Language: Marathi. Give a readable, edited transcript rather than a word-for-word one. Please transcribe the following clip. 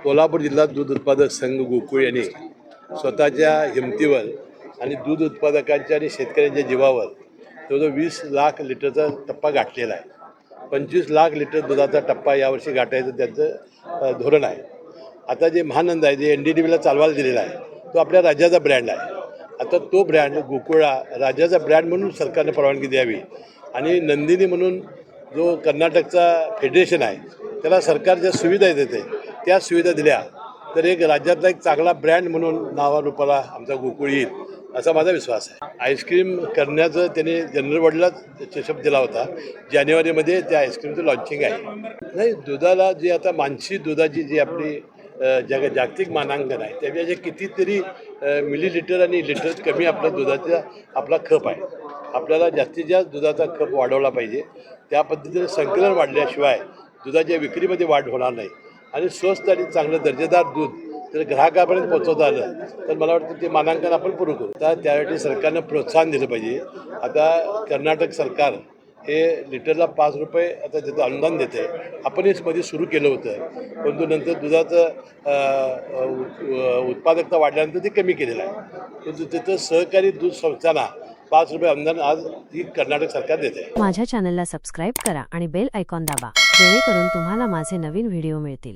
कोल्हापूर जिल्हा दूध उत्पादक संघ गोकुळ यांनी स्वतःच्या हिमतीवर आणि दूध उत्पादकांच्या आणि शेतकऱ्यांच्या जीवावर जवळजवळ 20 लाख लिटरचा टप्पा गाठलेला आहे. 25 लाख लिटर दुधाचा टप्पा यावर्षी गाठायचं त्यांचं धोरण आहे. आता जे महानंद आहे, जे NDDBला चालवायला दिलेला आहे, तो आपल्या राज्याचा ब्रँड आहे. आता तो ब्रँड गोकुळा राज्याचा ब्रँड म्हणून सरकारने परवानगी द्यावी आणि नंदिनी म्हणून जो कर्नाटकचा फेडरेशन आहे त्याला सरकार ज्या सुविधा देते त्या सुविधा दिल्या तर एक राज्यातला एक चांगला ब्रँड म्हणून नावारूपाला आमचा गोकुळ येईल असा माझा विश्वास आहे. आईस्क्रीम करण्याचं त्याने जनरल बॉडीला शब्द दिला होता. जानेवारीमध्ये त्या आईस्क्रीमचं लॉन्चिंग आहे. नाही, दुधाला जी आता मानसी दुधाची जी आपली जागतिक मानांकन आहे त्याच्या कितीतरी मिलीलिटर आणि लिटर कमी आपल्या दुधाचा आपला खप आहे. आपल्याला जास्तीत जास्त दुधाचा खप वाढवला पाहिजे. त्या पद्धतीने संकलन वाढल्याशिवाय दुधाच्या विक्रीमध्ये वाढ होणार नाही आणि स्वस्त आणि चांगलं दर्जेदार दूध जर ग्राहकापर्यंत पोहोचवता आलं तर मला वाटतं ते मानांकन आपण पूर्ण करू. तर त्यासाठी सरकारनं प्रोत्साहन दिलं पाहिजे. आता कर्नाटक सरकार हे लिटरला 5 रुपये आता त्याचं अनुदान देते. आपण हे मध्ये सुरू केलं होतं, परंतु नंतर दुधाचं उत्पादकता वाढल्यानंतर ते कमी केलेलं आहे. परंतु तिथं सहकारी दूध संस्थांना 5 रुपये अनुदान आज ही कर्नाटक सरकार देते. माझ्या चॅनलला सबस्क्राईब करा आणि बेल आयकॉन दाबा जेणेकरून तुम्हाला माझे नवीन व्हिडिओ मिळतील.